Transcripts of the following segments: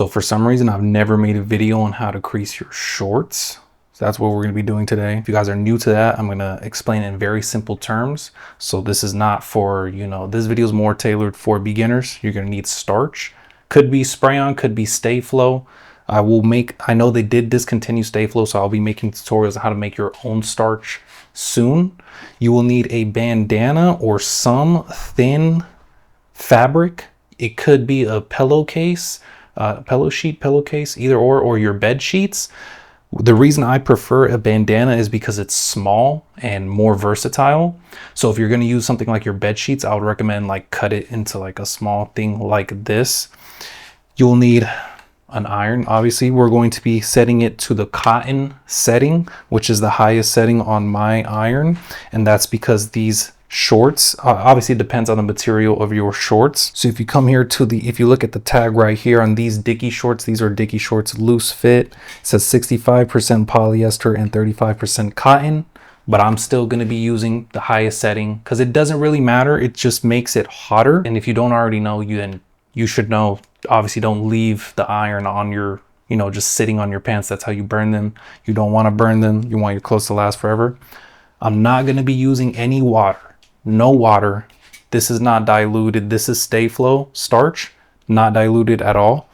So for some reason, I've never made a video on how to crease your shorts. So that's what we're gonna be doing today. If you guys are new to that, I'm gonna explain it in very simple terms. So this is not for, you know, this video is more tailored for beginners. You're gonna need starch. Could be spray on, could be stay flow. I know they did discontinue stay flow, so I'll be making tutorials on how to make your own starch soon. You will need a bandana or some thin fabric. It could be a pillowcase, pillowcase, either or your bed sheets. The reason I prefer a bandana is because it's small and more versatile. So if you're going to use something like your bed sheets, I would recommend like cut it into like a small thing like this. You'll need an iron. Obviously, we're going to be setting it to the cotton setting, which is the highest setting on my iron. And that's because these shorts, obviously it depends on the material of your shorts. So if you come here to if you look at the tag right here on these Dickie shorts, these are Dickie shorts loose fit. It says 65% polyester and 35% cotton. But I'm still going to be using the highest setting because it doesn't really matter. It just makes it hotter. And if you don't already know, then you should know. Obviously, don't leave the iron on your, just sitting on your pants. That's how you burn them. You don't want to burn them. You want your clothes to last forever. I'm not going to be using any water. No water. This is not diluted. This is stay flow starch, not diluted at all.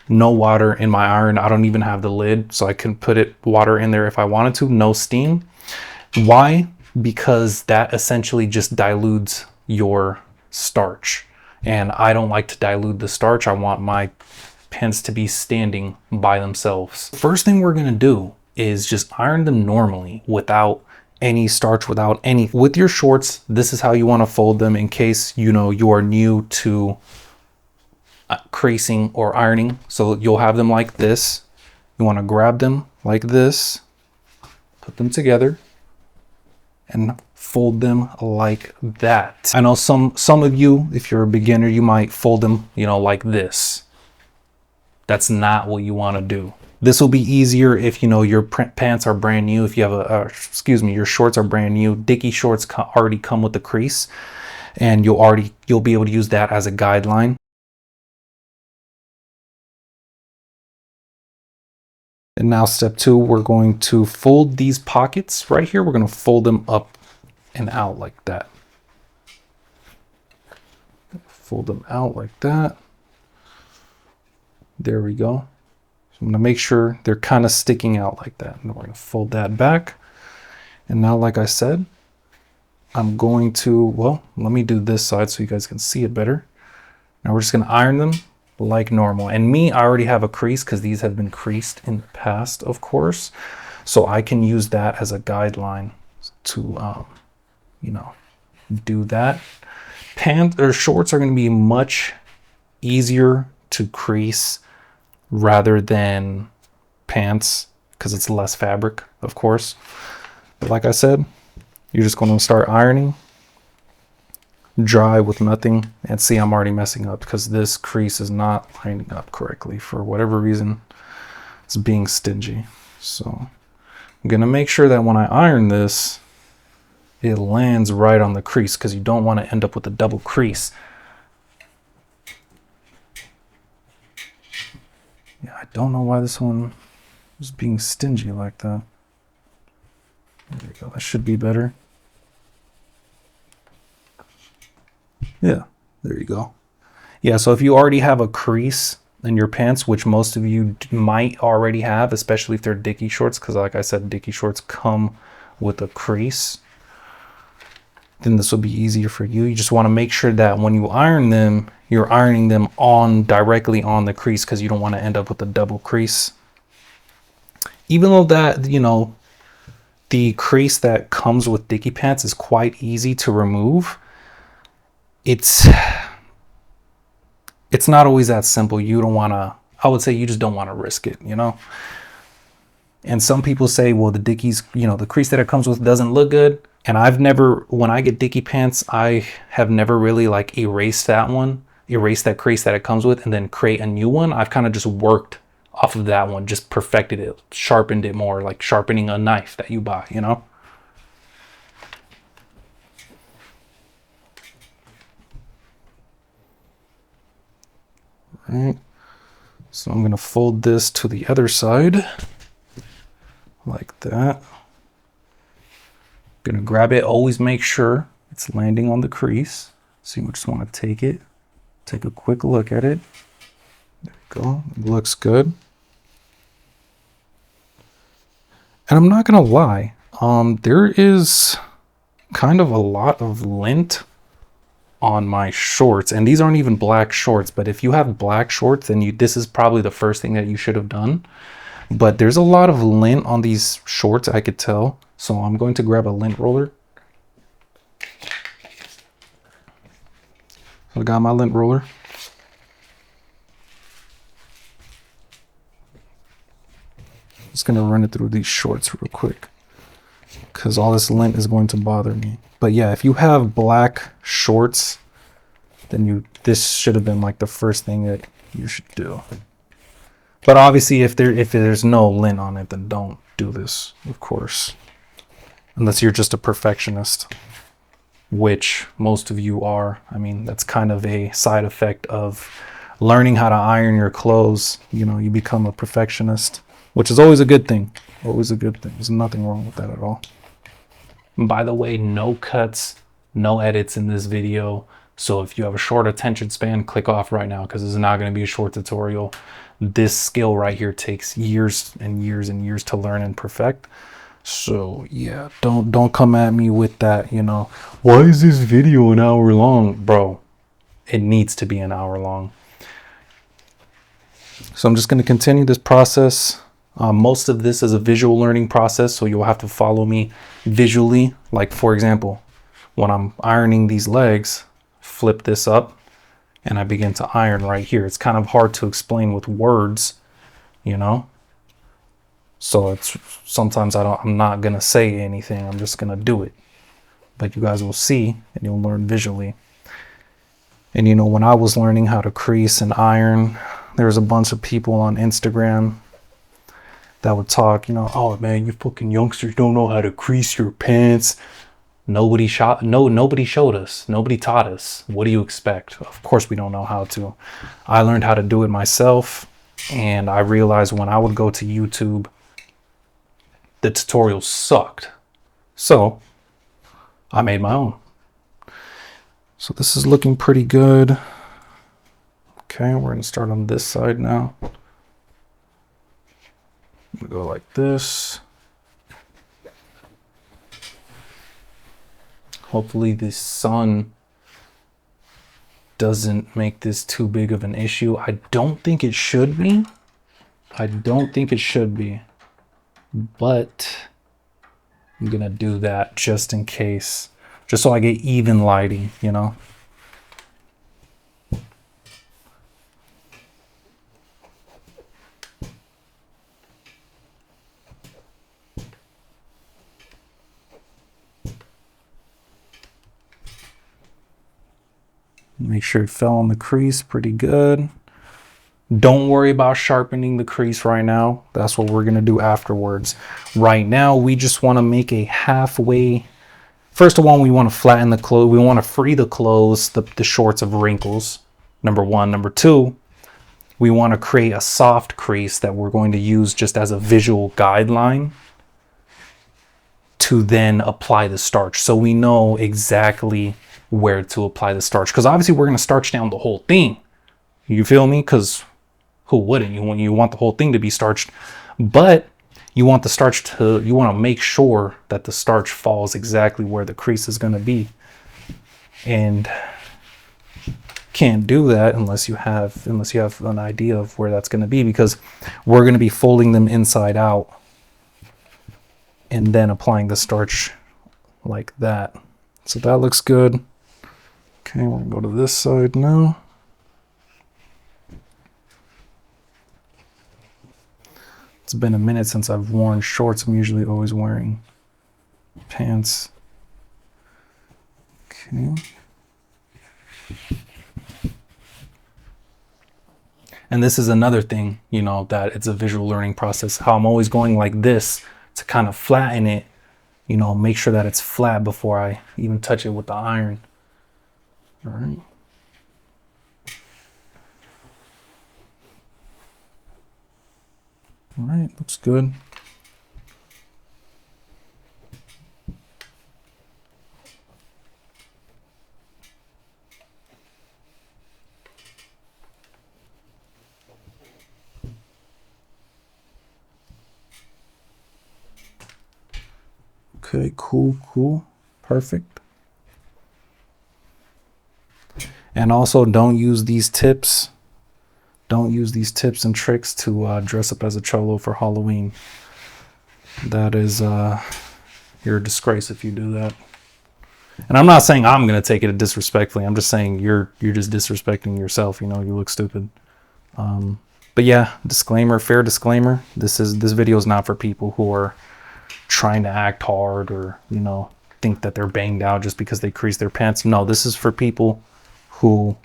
No water in my iron. I don't even have the lid, so I can put water in there if I wanted to. No steam. Why? Because that essentially just dilutes your starch. And I don't like to dilute the starch. I want my pants to be standing by themselves. First thing we're gonna do is just iron them normally without any starch, without any. With your shorts, this is how you wanna fold them in case you are new to creasing or ironing. So you'll have them like this. You wanna grab them like this, put them together, and fold them like that. I know some of you, if you're a beginner, you might fold them, like this. That's not what you want to do. This will be easier if your pants are brand new. If you have your shorts are brand new. Dickie shorts already come with the crease, and you'll be able to use that as a guideline. And now step 2, we're going to fold these pockets right here. We're going to fold them up and out like that. Fold them out like that. There we go. So I'm going to make sure they're kind of sticking out like that. And we're going to fold that back. And now, like I said, I'm going to, let me do this side so you guys can see it better. Now we're just going to iron them like normal. And I already have a crease because these have been creased in the past, of course. So I can use that as a guideline to, do that. Pants or shorts are going to be much easier to crease rather than pants because it's less fabric, of course. But like I said, you're just going to start ironing, dry with nothing, and see, I'm already messing up because this crease is not lining up correctly for whatever reason. It's being stingy. So I'm going to make sure that when I iron this, it lands right on the crease because you don't want to end up with a double crease. Yeah, I don't know why this one is being stingy like that. There we go. That should be better. Yeah, there you go. Yeah, so if you already have a crease in your pants, which most of you might already have, especially if they're Dickie shorts, because like I said, Dickie shorts come with a crease, then this will be easier for you. You just want to make sure that when you iron them, you're ironing them directly on the crease because you don't want to end up with a double crease. Even though that, the crease that comes with Dickie pants is quite easy to remove, it's not always that simple. I would say you just don't want to risk it, And some people say, well, the Dickies, the crease that it comes with doesn't look good. And when I get Dickie pants, I have never really like erased that crease that it comes with and then create a new one. I've kind of just worked off of that one, just perfected it, sharpened it more, like sharpening a knife that you buy, Right. So I'm gonna fold this to the other side like that. Gonna grab it, always make sure it's landing on the crease. So you just wanna take it, take a quick look at it. There we go, it looks good. And I'm not gonna lie, there is kind of a lot of lint on my shorts, and these aren't even black shorts, but if you have black shorts, then this is probably the first thing that you should have done. But there's a lot of lint on these shorts, I could tell. So I'm going to grab a lint roller. I got my lint roller. Just gonna run it through these shorts real quick, because all this lint is going to bother me. But yeah, if you have black shorts, then this should have been like the first thing that you should do. But obviously if there's no lint on it, then don't do this, of course. Unless you're just a perfectionist, which most of you are. I mean, that's kind of a side effect of learning how to iron your clothes. You know, you become a perfectionist, which is always a good thing. Always a good thing. There's nothing wrong with that at all. And by the way, no cuts, no edits in this video. So if you have a short attention span, click off right now, because this is not going to be a short tutorial. This skill right here takes years and years and years to learn and perfect. So yeah, don't come at me with that, you know, why is this video an hour long? Bro, it needs to be an hour long. So I'm just going to continue this process. Most of this is a visual learning process, so you'll have to follow me visually. Like for example, when I'm ironing these legs, flip this up and I begin to iron right here. It's kind of hard to explain with words, you know? So it's sometimes I'm not gonna say anything, I'm just gonna do it. But you guys will see and you'll learn visually. And you know, when I was learning how to crease and iron, there was a bunch of people on Instagram that would talk, you know, oh man, you fucking youngsters don't know how to crease your pants. Nobody showed us, nobody taught us. What do you expect? Of course we don't know how to. I learned how to do it myself, and I realized when I would go to YouTube, the tutorials sucked. So I made my own. So this is looking pretty good. Okay, we're gonna start on this side now. We go like this. Hopefully the sun doesn't make this too big of an issue. I don't think it should be. I don't think it should be. But I'm gonna do that just in case. Just so I get even lighting, you know? Make sure it fell on the crease pretty good. Don't worry about sharpening the crease right now. That's what we're gonna do afterwards. Right now, we just wanna make a halfway. First of all, we wanna flatten the clothes. We wanna free the clothes, the shorts of wrinkles, number one. Number two, we wanna create a soft crease that we're going to use just as a visual guideline to then apply the starch. So we know exactly where to apply the starch, because obviously we're going to starch down the whole thing. You feel me? Because who wouldn't? You want the whole thing to be starched, but you want the starch to, you want to make sure that the starch falls exactly where the crease is going to be. And can't do that unless you have an idea of where that's going to be, because we're going to be folding them inside out and then applying the starch like that. So that looks good. Okay, we're gonna go to this side now. It's been a minute since I've worn shorts. I'm usually always wearing pants. Okay. And this is another thing, you know, that it's a visual learning process. How I'm always going like this to kind of flatten it, you know, make sure that it's flat before I even touch it with the iron. All right. All right, looks good. Okay, cool, cool, perfect. And also don't use these tips. Don't use these tips and tricks to dress up as a cholo for Halloween. That is, you're a disgrace if you do that. And I'm not saying I'm gonna take it disrespectfully. I'm just saying you're just disrespecting yourself. You know, you look stupid. But yeah, disclaimer, fair disclaimer. This video is not for people who are trying to act hard or, you know, think that they're banged out just because they crease their pants. No, this is for people who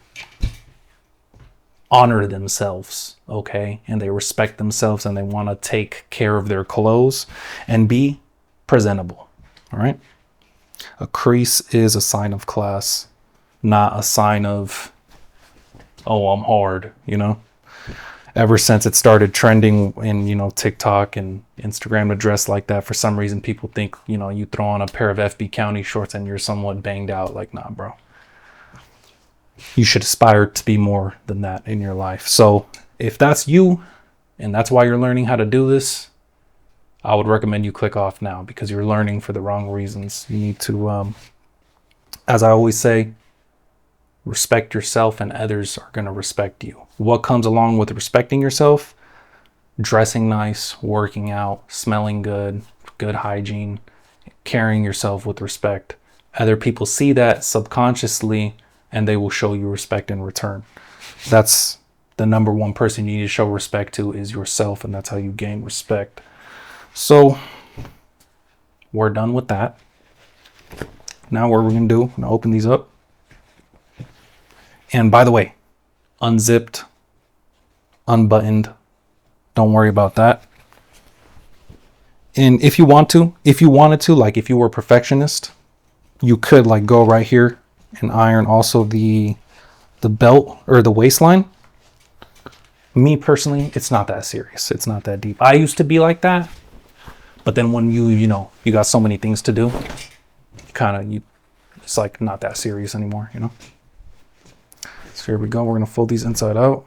honor themselves, okay? And they respect themselves and they want to take care of their clothes and be presentable, all right? A crease is a sign of class, not a sign of, oh, I'm hard, you know? Ever since it started trending in, you know, TikTok and Instagram to dress like that, for some reason people think, you know, you throw on a pair of FB County shorts and you're somewhat banged out. Like, nah, bro. You should aspire to be more than that in your life. So if that's you and that's why you're learning how to do this, I would recommend you click off now because you're learning for the wrong reasons. You need to, as I always say, respect yourself and others are going to respect you. What comes along with respecting yourself? Dressing nice, working out, smelling good, good hygiene, carrying yourself with respect. Other people see that subconsciously and they will show you respect in return. That's the number one person you need to show respect to is yourself, and that's how you gain respect. So we're done with that. Now what we're going to do, I'm going to open these up. And by the way, unzipped, unbuttoned, don't worry about that. And if you wanted to, like if you were a perfectionist, you could like go right here and iron also the belt or the waistline. Me personally, it's not that serious. It's not that deep. I used to be like that, but then when you know, you got so many things to do, it's like not that serious anymore, you know? So here we go. We're going to fold these inside out.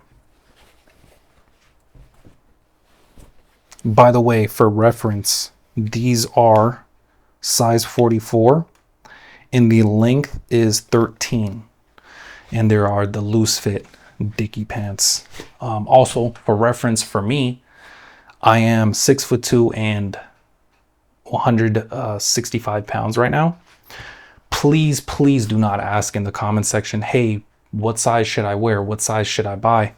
By the way, for reference, these are size 44 and the length is 13. And there are the loose fit Dickie pants. Also, for reference for me, I am 6'2" and 165 pounds right now. Please do not ask in the comment section, hey, what size should I wear? What size should I buy?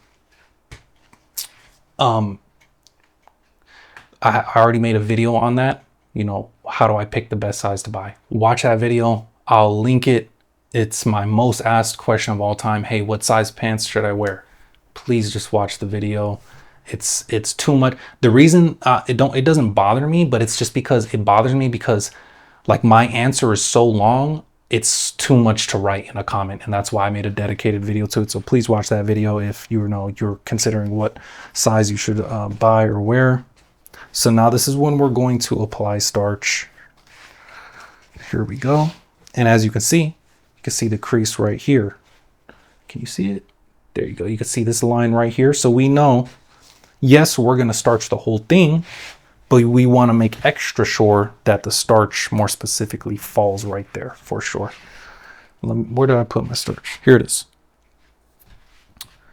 I already made a video on that. You know, how do I pick the best size to buy? Watch that video. I'll link it. It's my most asked question of all time. Hey, what size pants should I wear? Please just watch the video. It's too much. The reason it doesn't bother me, but it's just because it bothers me because like my answer is so long, it's too much to write in a comment, and that's why I made a dedicated video to it. So please watch that video if you know you're considering what size you should buy or wear. So now this is when we're going to apply starch. Here we go. And as you can see the crease right here. Can you see it? There you go. You can see this line right here. So we know, yes, we're going to starch the whole thing, but we want to make extra sure that the starch more specifically falls right there for sure. Where did I put my starch? Here it is.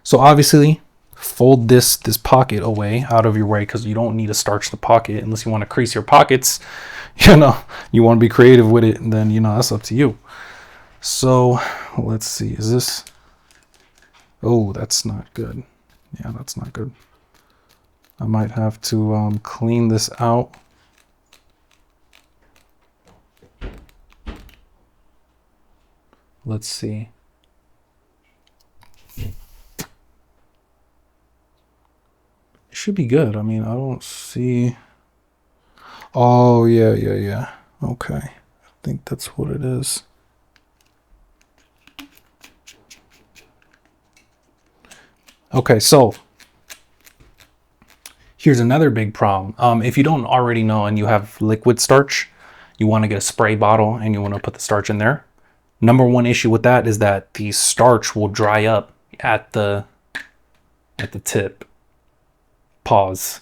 So obviously, fold this pocket away out of your way because you don't need to starch the pocket unless you want to crease your pockets. You know, you want to be creative with it, and then, you know, that's up to you. So let's see, is this, oh, that's not good. Yeah, that's not good. I might have to clean this out. Let's see. It should be good. I mean, I don't see. Oh, yeah. Okay. I think that's what it is. Okay, so Here's another big problem. If you don't already know and you have liquid starch, you want to get a spray bottle and you want to put the starch in there. Number one issue with that is that the starch will dry up at the tip. Pause.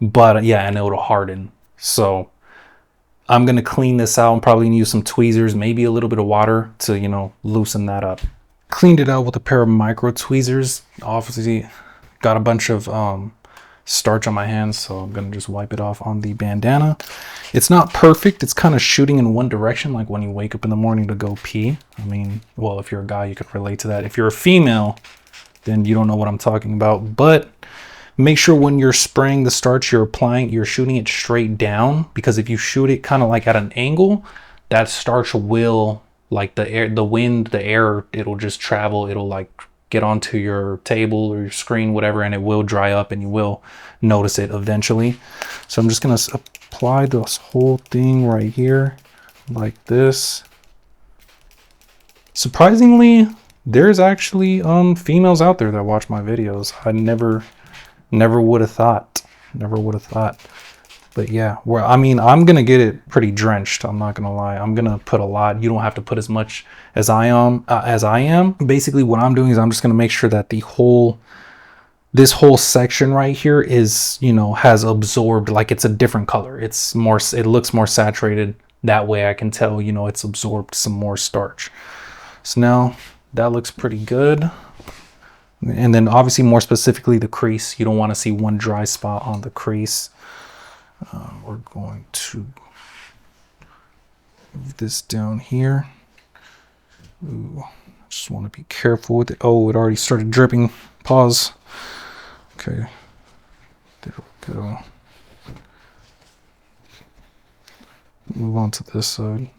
But yeah, and it'll harden. So I'm going to clean this out. I'm probably going to use some tweezers, maybe a little bit of water to, you know, loosen that up. Cleaned it out with a pair of micro tweezers. Obviously got a bunch of starch on my hands, so I'm gonna just wipe it off on the bandana. It's not perfect. It's kind of shooting in one direction, like when you wake up in the morning to go pee. I mean, well, if you're a guy, you could relate to that. If you're a female, then you don't know what I'm talking about. But make sure when you're spraying the starch, you're shooting it straight down, because if you shoot it kind of like at an angle, that starch will, like the air, the wind, the air, it'll just travel. It'll like get onto your table or your screen, whatever, and it will dry up and you will notice it eventually. So I'm just gonna apply this whole thing right here like this. Surprisingly, there's actually females out there that watch my videos. I never would have thought. But yeah, I mean, I'm gonna get it pretty drenched. I'm not gonna lie. I'm gonna put a lot. You don't have to put as much as I am. Basically, what I'm doing is I'm just gonna make sure that this whole section right here is, you know, has absorbed, like it's a different color. It looks more saturated. That way I can tell, you know, it's absorbed some more starch. So now that looks pretty good. And then obviously more specifically the crease. You don't want to see one dry spot on the crease. We're going to move this down here. Ooh, just want to be careful with it. Oh, it already started dripping. Pause. Okay, there we go. Move on to this side.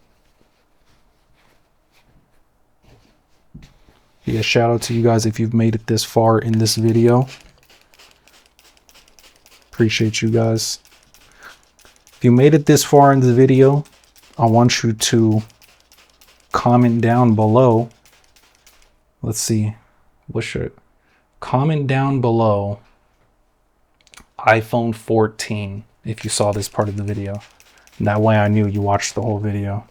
Yeah, shout out to you guys if you've made it this far in this video. Appreciate you guys. If you made it this far in the video, I want you to comment down below. Let's see. Comment down below iPhone 14 if you saw this part of the video. And that way I knew you watched the whole video.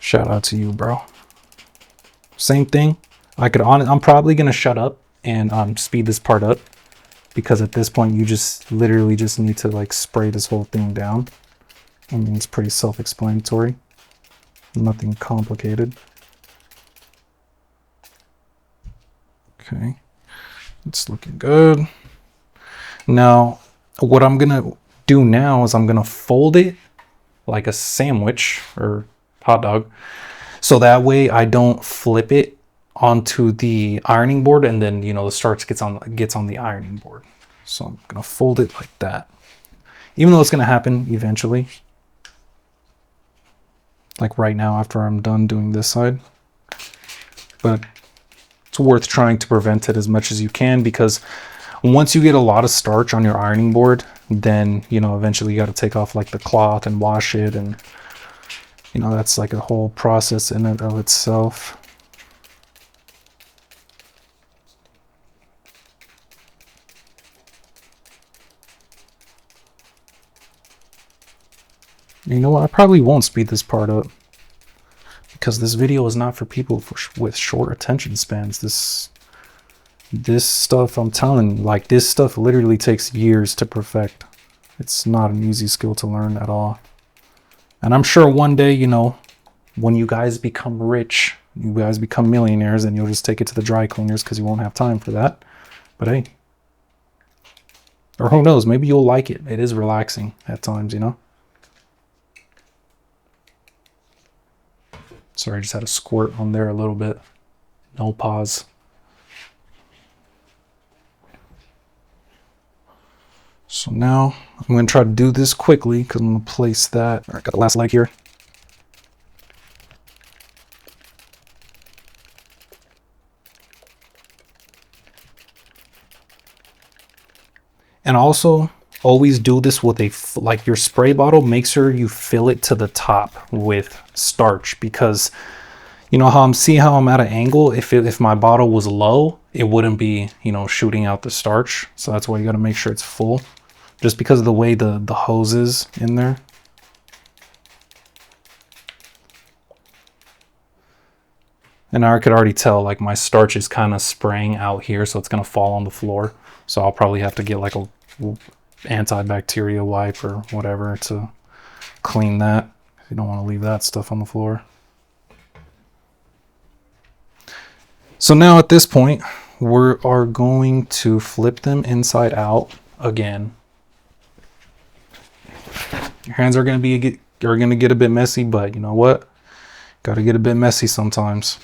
Shout out to you, bro. Same thing. I'm probably gonna shut up and speed this part up, because at this point you just literally just need to like spray this whole thing down. I mean, it's pretty self-explanatory. Nothing complicated. Okay, it's looking good. Now, what I'm gonna do now is I'm gonna fold it like a sandwich or hot dog, so that way I don't flip it onto the ironing board and then, you know, the starch gets on the ironing board. So I'm gonna fold it like that, even though it's gonna happen eventually, like right now after I'm done doing this side. But it's worth trying to prevent it as much as you can, because once you get a lot of starch on your ironing board, then, you know, eventually you got to take off like the cloth and wash it, and, you know, that's like a whole process in and of itself. You know what? I probably won't speed this part up, because this video is not for people with short attention spans. This stuff, I'm telling you, like, this stuff literally takes years to perfect. It's not an easy skill to learn at all. And I'm sure one day, you know, when you guys become rich, you guys become millionaires, and you'll just take it to the dry cleaners because you won't have time for that. But hey, or who knows, maybe you'll like it. It is relaxing at times, you know. Sorry, I just had a squirt on there a little bit. No pause. So now I'm going to try to do this quickly, because I'm going to place that. All right, got the last leg here. And also, always do this with like your spray bottle. Make sure you fill it to the top with starch, because you know how I'm at an angle. If my bottle was low, it wouldn't be, you know, shooting out the starch. So that's why you got to make sure it's full. just because of the way the hose is in there. And I could already tell like my starch is kind of spraying out here, so it's gonna fall on the floor. So I'll probably have to get like a antibacterial wipe or whatever to clean that. You don't want to leave that stuff on the floor. So now at this point, we are going to flip them inside out again. Your hands are going to get a bit messy, but you know what? Got to get a bit messy sometimes.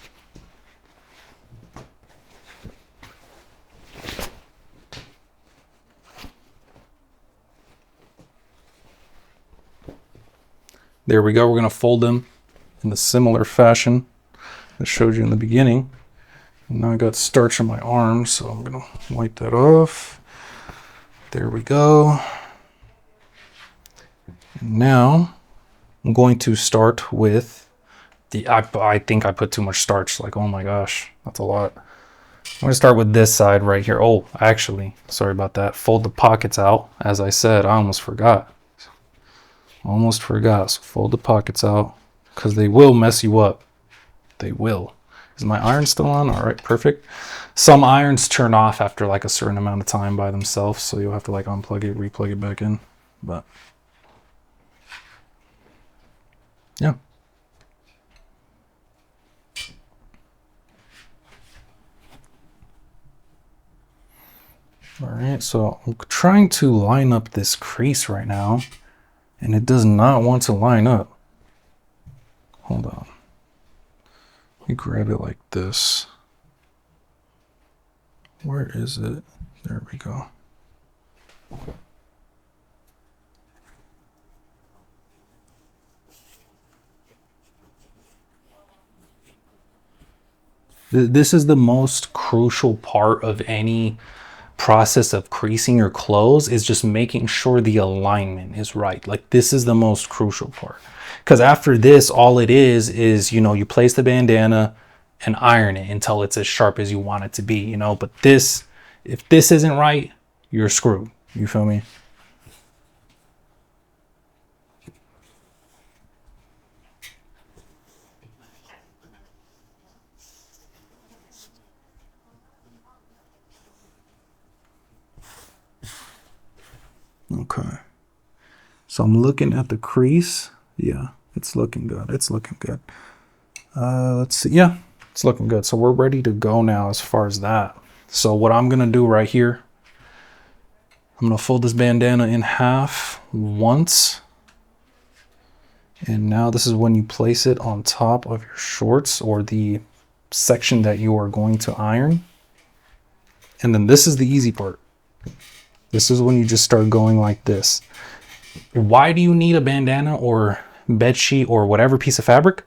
There we go. We're going to fold them in the similar fashion I showed you in the beginning. And now I got starch on my arm, so I'm going to wipe that off. There we go. And now I'm going to start with the, I think I put too much starch. Like, oh my gosh, that's a lot. I'm going to start with this side right here. Oh, actually, sorry about that. Fold the pockets out. As I said, I almost forgot. So fold the pockets out because they will mess you up. They will. Is my iron still on? All right, perfect. Some irons turn off after like a certain amount of time by themselves, so you'll have to like unplug it, replug it back in. But yeah. All right, so I'm trying to line up this crease right now, and it does not want to line up. Hold on. Let me grab it like this. Where is it? There we go. This is the most crucial part of any process of creasing your clothes, is just making sure the alignment is right. Like, this is the most crucial part, because after this, all it is, you know, you place the bandana and iron it until it's as sharp as you want it to be, you know. But this, if this isn't right, you're screwed. You feel me? Okay. So I'm looking at the crease. Yeah, it's looking good. It's looking good. Let's see. Yeah, it's looking good. So we're ready to go now as far as that. So what I'm going to do right here, I'm going to fold this bandana in half once. And now this is when you place it on top of your shorts or the section that you are going to iron. And then this is the easy part. This is when you just start going like this. Why do you need a bandana or bed sheet or whatever piece of fabric?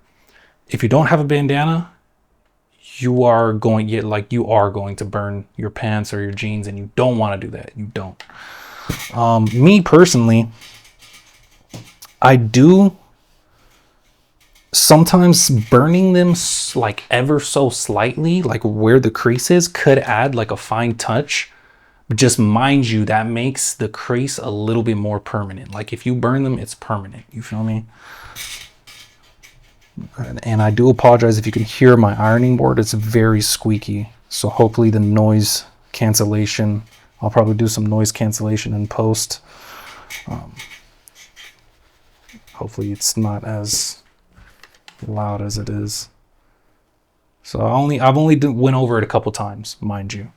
If you don't have a bandana, you are going to burn your pants or your jeans, and you don't want to do that. You don't. Me personally, I do sometimes burning them like ever so slightly, like where the crease is, could add like a fine touch. Just mind you, that makes the crease a little bit more permanent. Like if you burn them, it's permanent. You feel me? And I do apologize if you can hear my ironing board. It's very squeaky. So hopefully the noise cancellation, I'll probably do some noise cancellation in post. Hopefully it's not as loud as it is. So I've only went over it a couple times, mind you.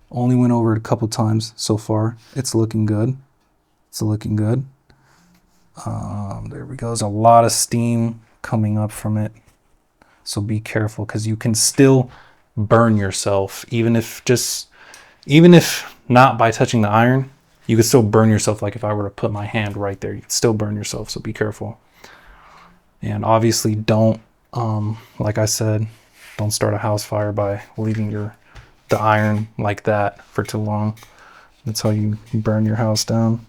Only went over it a couple times so far. It's looking good. It's looking good. There we go. There's a lot of steam coming up from it. So be careful, because you can still burn yourself. Even if not by touching the iron, you could still burn yourself. Like if I were to put my hand right there, you could still burn yourself. So be careful. And obviously don't, like I said, don't start a house fire by leaving the iron like that for too long. That's how you burn your house down.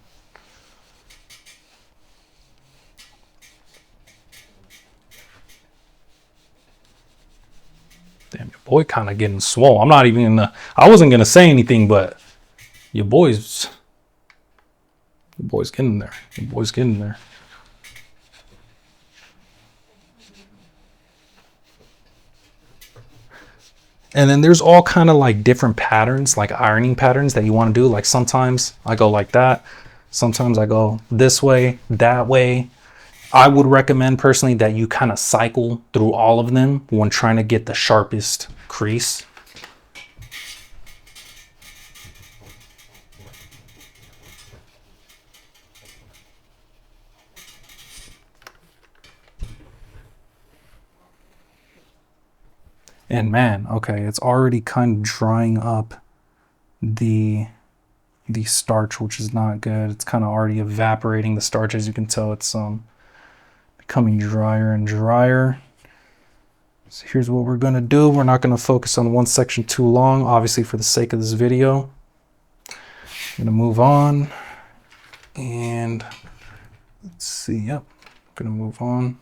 Damn, your boy kind of getting swole. I'm not even I wasn't gonna say anything, but your boy's The boy's getting there. The boy's getting there. And then there's all kind of like different patterns, like ironing patterns that you want to do. Like sometimes I go like that. Sometimes I go this way, that way. I would recommend personally that you kind of cycle through all of them when trying to get the sharpest crease. And man, okay, it's already kind of drying up the starch, which is not good. It's kind of already evaporating the starch. As you can tell, it's becoming drier and drier. So here's what we're gonna do. We're not gonna focus on one section too long, obviously for the sake of this video. I'm gonna move on, and let's see, yep, I'm gonna move on.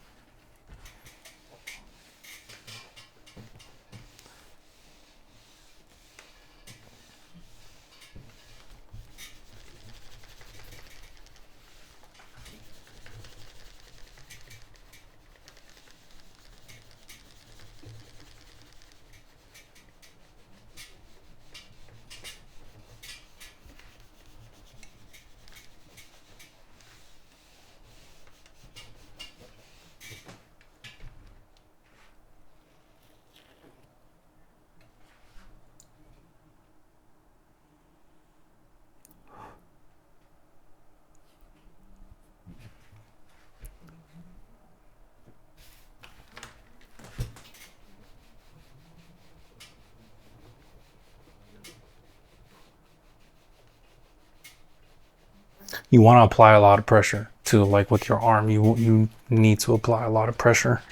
You want to apply a lot of pressure to, like with your arm, you need to apply a lot of pressure.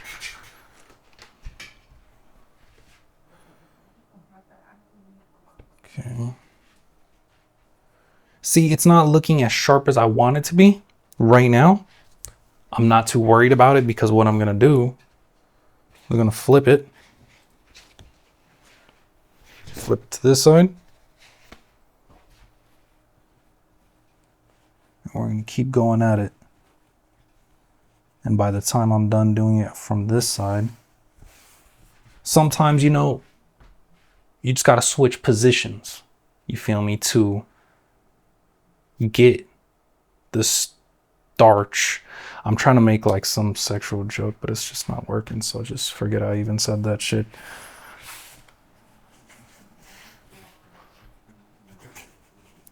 Okay. See, it's not looking as sharp as I want it to be right now. I'm not too worried about it because what I'm going to do, we're going to flip it. Flip to this side. We're going to keep going at it. And by the time I'm done doing it from this side, sometimes, you know, you just got to switch positions. You feel me? To get the starch. I'm trying to make like some sexual joke, but it's just not working. So just forget I even said that shit.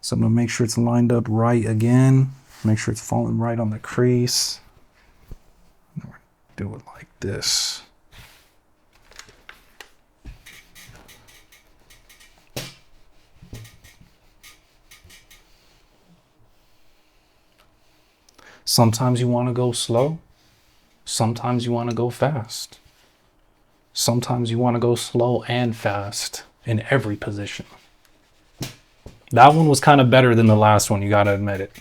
So I'm gonna make sure it's lined up right again. Make sure it's falling right on the crease. Do it like this. Sometimes you want to go slow. Sometimes you want to go fast. Sometimes you want to go slow and fast in every position. That one was kind of better than the last one, you got to admit it.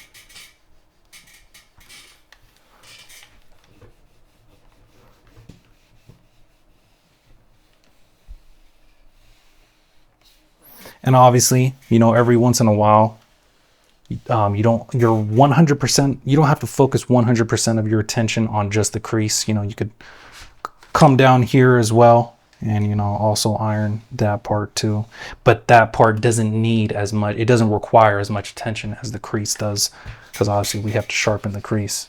And obviously, you know, every once in a while, you're 100%, you don't have to focus 100% of your attention on just the crease. You know, you could come down here as well and, you know, also iron that part too. But that part doesn't need as much, it doesn't require as much attention as the crease does, because obviously we have to sharpen the crease.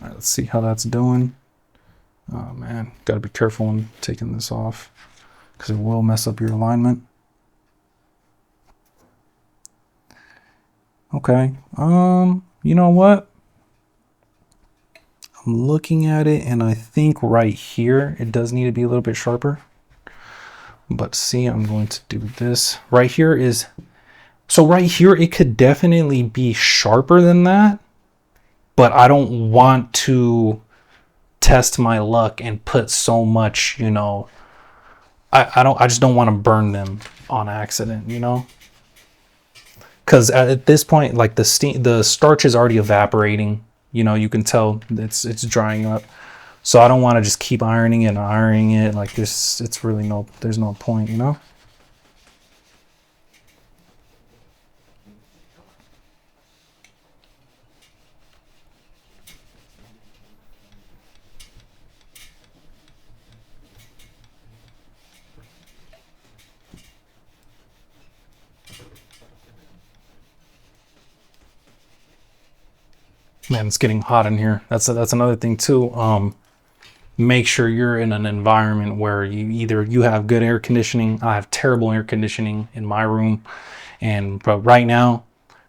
All right, let's see how that's doing. Oh man, gotta be careful when taking this off because it will mess up your alignment. Okay, you know what? I'm looking at it and I think right here, it does need to be a little bit sharper. But see, I'm going to do this. Right here is, so right here, it could definitely be sharper than that, but I don't want to test my luck and put so much, you know, I just don't want to burn them on accident, you know, because at this point, like the starch is already evaporating. You know, you can tell it's drying up. So I don't want to just keep ironing it and ironing it like this. It's really there's no point, you know? Man, it's getting hot in here. That's another thing too. Make sure you're in an environment where you have good air conditioning. I have terrible air conditioning in my room, but right now,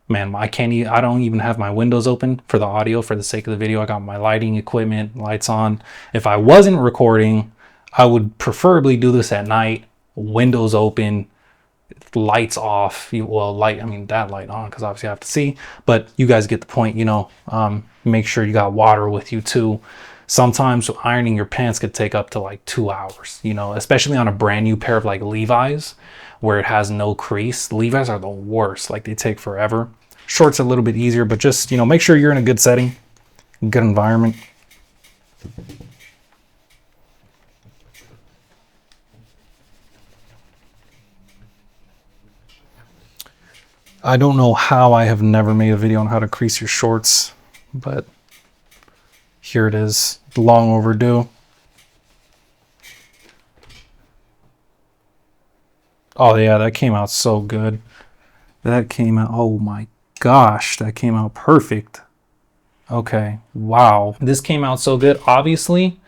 man, I don't even have my windows open for the audio for the sake of the video. I got my lighting equipment, lights on. If I wasn't recording, I would preferably do this at night, windows open, lights off. I mean that light on because obviously I have to see, but you guys get the point, you know. Make sure you got water with you too. Sometimes ironing your pants could take up to like 2 hours, you know, especially on a brand new pair of like Levi's where it has no crease. Levi's are the worst, like they take forever. Shorts a little bit easier, but just, you know, make sure you're in a good setting, good environment. I don't know how I have never made a video on how to crease your shorts, but here it is, long overdue. Oh yeah, that came out so good. That came out, oh my gosh, that came out perfect. Okay, wow. This came out so good, obviously.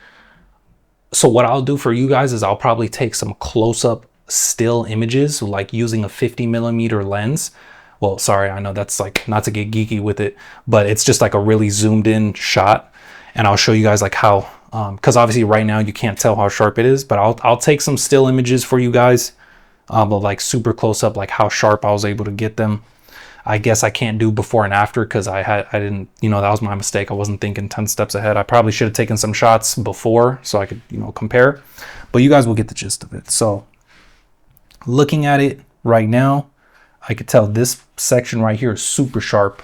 So what I'll do for you guys is I'll probably take some close-up still images, like using a 50mm lens. Well, sorry, I know that's like not to get geeky with it, but it's just like a really zoomed in shot. And I'll show you guys like how, because obviously right now you can't tell how sharp it is, but I'll take some still images for you guys, but like super close up, like how sharp I was able to get them. I guess I can't do before and after because I didn't, you know, that was my mistake. I wasn't thinking 10 steps ahead. I probably should have taken some shots before so I could, you know, compare, but you guys will get the gist of it. So looking at it right now, I could tell this section right here is super sharp.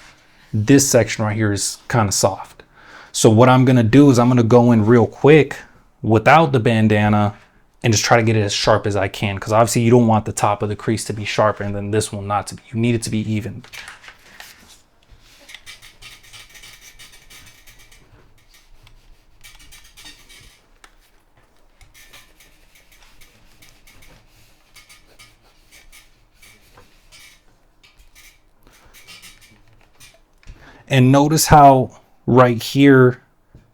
This section right here is kind of soft. So what I'm going to do is I'm going to go in real quick without the bandana and just try to get it as sharp as I can. Because obviously you don't want the top of the crease to be sharper and then this one not to be. You need it to be even. And notice how right here,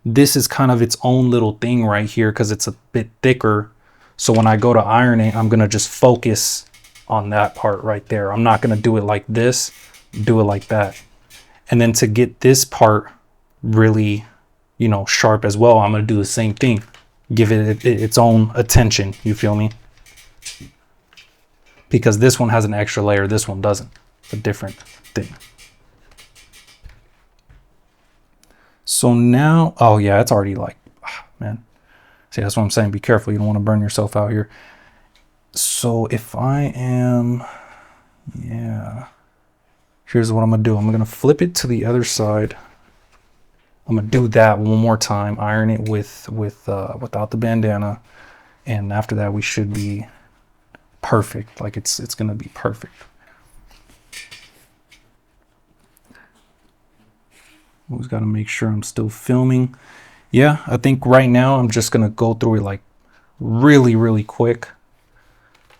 this is kind of its own little thing right here because it's a bit thicker. So when I go to iron it, I'm going to just focus on that part right there. I'm not going to do it like this, do it like that. And then to get this part really, you know, sharp as well, I'm going to do the same thing. Give it its own attention. You feel me? Because this one has an extra layer. This one doesn't. It's a different thing. So now, oh yeah, it's already like, man. See, that's what I'm saying. Be careful. You don't want to burn yourself out here. So if I am, yeah, here's what I'm going to do. I'm going to flip it to the other side. I'm going to do that one more time. Iron it without the bandana. And after that, we should be perfect. Like it's going to be perfect. Always got to make sure I'm still filming. Yeah, I think right now I'm just going to go through it like really, really quick.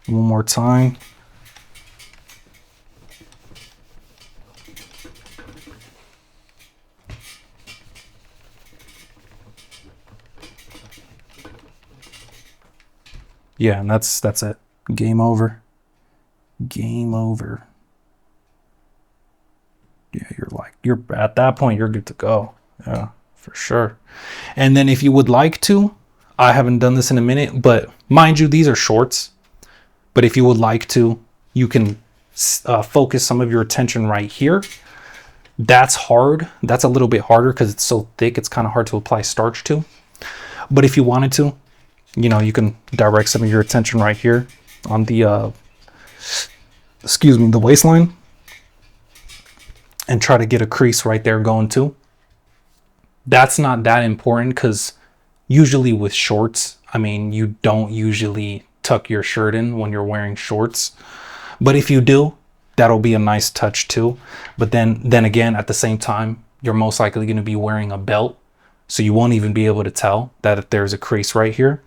One more time. Yeah, and that's it. Game over. Game over. Yeah, you're at that point, you're good to go. Yeah, for sure. And then if you would like to, I haven't done this in a minute, but mind you, these are shorts. But if you would like to, you can focus some of your attention right here. That's hard. That's a little bit harder because it's so thick. It's kind of hard to apply starch to. But if you wanted to, you know, you can direct some of your attention right here on the, the waistline. and try to get a crease right there going too. That's not that important because usually with shorts, I mean, you don't usually tuck your shirt in when you're wearing shorts. But if you do, that'll be a nice touch too. But then again, at the same time, you're most likely going to be wearing a belt. So you won't even be able to tell that if there's a crease right here.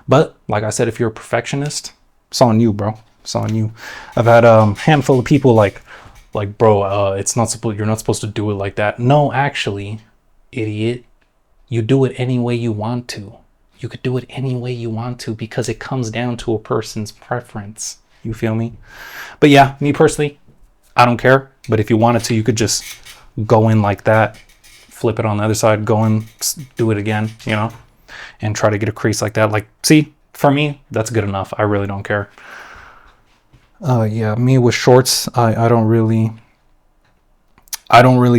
But like I said, if you're a perfectionist, it's on you, bro. It's on you. I've had a handful of people like, bro, it's not supposed, you're not supposed to do it like that. No, actually, idiot, you do it any way you want to. You could do it any way you want to because it comes down to a person's preference. You feel me? But yeah, me personally, I don't care. But if you wanted to, you could just go in like that, flip it on the other side, go in, do it again, you know, and try to get a crease like that. Like, see, for me, that's good enough. I really don't care. Yeah, me with shorts, I don't really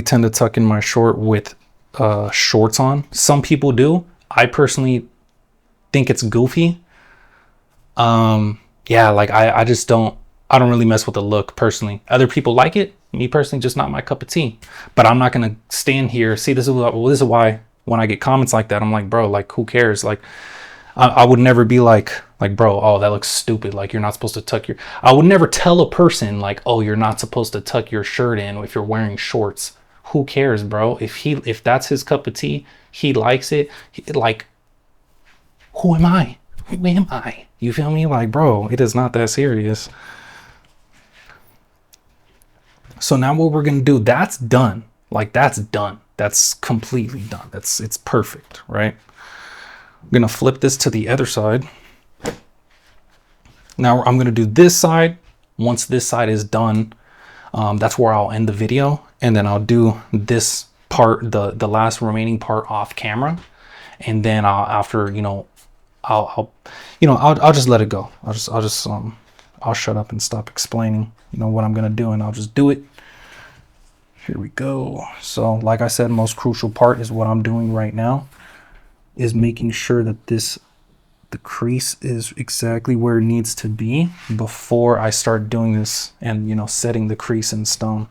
tend to tuck in my short with shorts on. Some people do. I personally think it's goofy. Yeah, like I just don't really mess with the look personally. Other people like it. Me personally, just not my cup of tea. But I'm not gonna stand here. See, this is why when I get comments like that, I'm like, bro, like who cares? Like I would never be like, bro, oh, that looks stupid. Like you're not supposed to tuck your. I would never tell a person like, oh, you're not supposed to tuck your shirt in if you're wearing shorts. Who cares, bro? If that's his cup of tea, he likes it. Like, who am I? Who am I? You feel me? Like, bro, it is not that serious. So now what we're gonna do? That's done. Like that's done. That's completely done. It's perfect, right? I'm gonna flip this to the other side. Now I'm gonna do this side. Once this side is done, that's where I'll end the video, and then I'll do this part, the last remaining part off camera, and then I'll just let it go. I'll shut up and stop explaining, what I'm gonna do, and I'll just do it. Here we go. So like I said, most crucial part is what I'm doing right now, is making sure that the crease is exactly where it needs to be before I start doing this and, setting the crease in stone.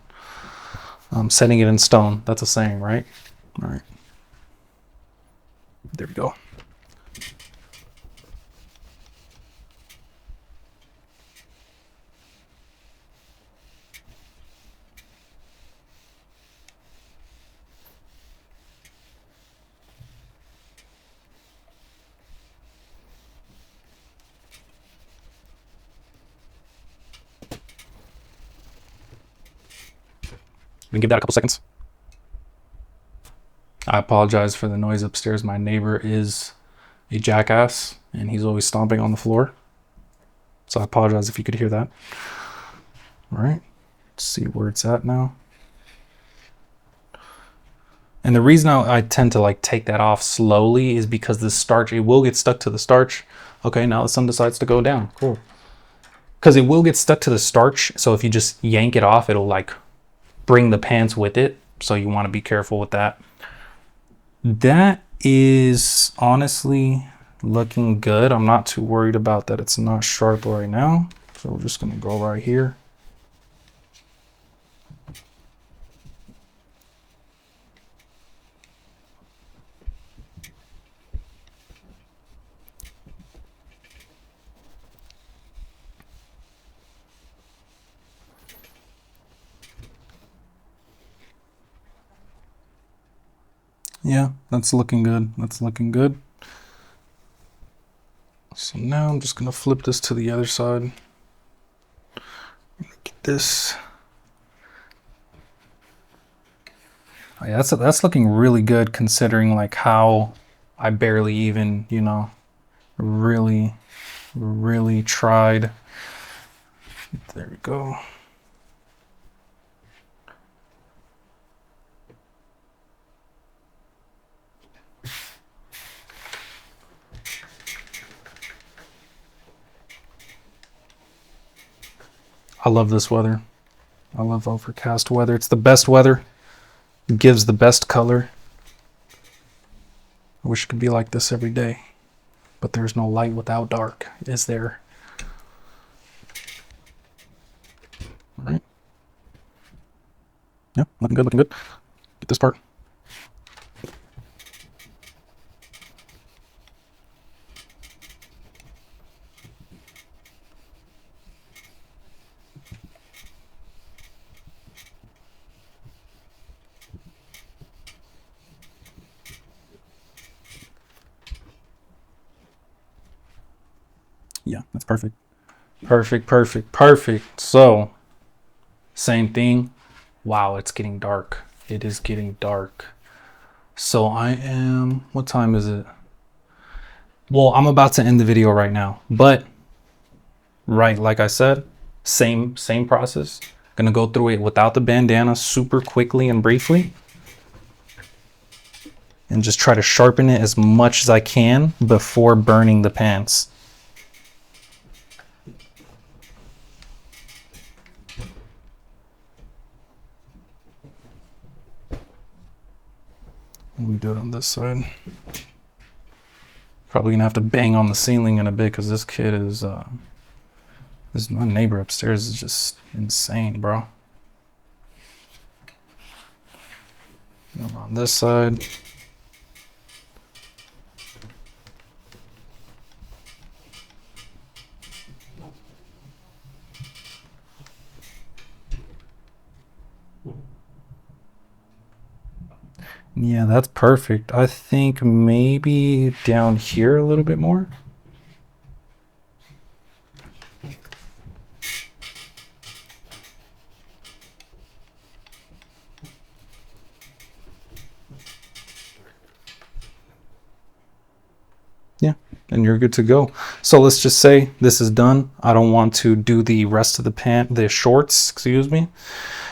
Setting it in stone. That's a saying, right? All right. There we go. We can give that a couple seconds. I apologize for the noise upstairs. My neighbor is a jackass and he's always stomping on the floor. So I apologize if you could hear that. All right, let's see where it's at now. And the reason I tend to like take that off slowly is because the starch, it will get stuck to the starch. Okay, now the sun decides to go down. Cool. Because it will get stuck to the starch. So if you just yank it off, it'll like bring the pants with it. So you want to be careful with that. That is honestly looking good. I'm not too worried about that. It's not sharp right now. So we're just going to go right here. Yeah, that's looking good. That's looking good. So now I'm just going to flip this to the other side. Get this. Oh, yeah, that's looking really good considering like how I barely even, really tried. There we go. I love this weather. I love overcast weather. It's the best weather. It gives the best color. I wish it could be like this every day. But there's no light without dark, is there? All right. Yeah, looking good, looking good. Get this part. Yeah, that's perfect. Perfect, perfect, perfect. So, same thing. Wow, it's getting dark. It is getting dark. So I am, what time is it? Well, I'm about to end the video right now, but right, like I said, same process. Gonna go through it without the bandana super quickly and briefly, and just try to sharpen it as much as I can before burning the pants. Let me do it on this side. Probably gonna have to bang on the ceiling in a bit because this kid is, my neighbor upstairs is just insane, bro. And on this side. Yeah, that's perfect. I think maybe down here a little bit more. Yeah, and you're good to go. So let's just say this is done. I don't want to do the rest of the shorts, excuse me,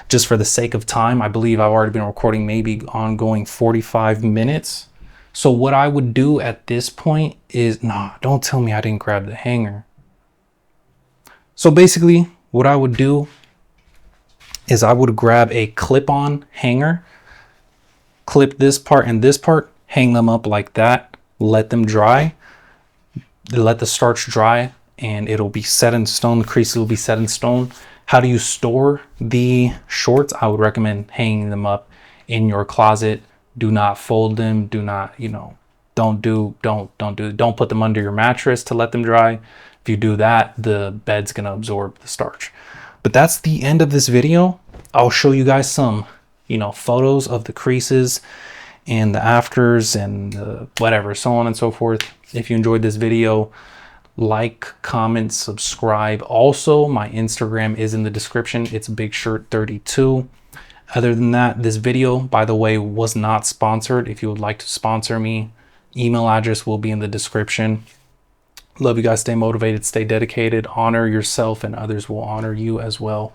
just for the sake of time. I believe I've already been recording maybe ongoing 45 minutes. So what I would do at this point is, nah, don't tell me I didn't grab the hanger. So basically what I would do is I would grab a clip-on hanger, clip this part and this part, hang them up like that, let them dry, let the starch dry, and it'll be set in stone. The creases will be set in stone. How do you store the shorts? I would recommend hanging them up in your closet. Do not fold them. Do not, don't put them under your mattress to let them dry. If you do that, the bed's gonna absorb the starch. But that's the end of this video. I'll show you guys some, photos of the creases and the afters and whatever, so on and so forth. If you enjoyed this video, like, comment, subscribe. Also, my Instagram is in the description. It's BigShirt32. Other than that, this video, by the way, was not sponsored. If you would like to sponsor me, email address will be in the description. Love you guys. Stay motivated, stay dedicated, honor yourself, and others will honor you as well.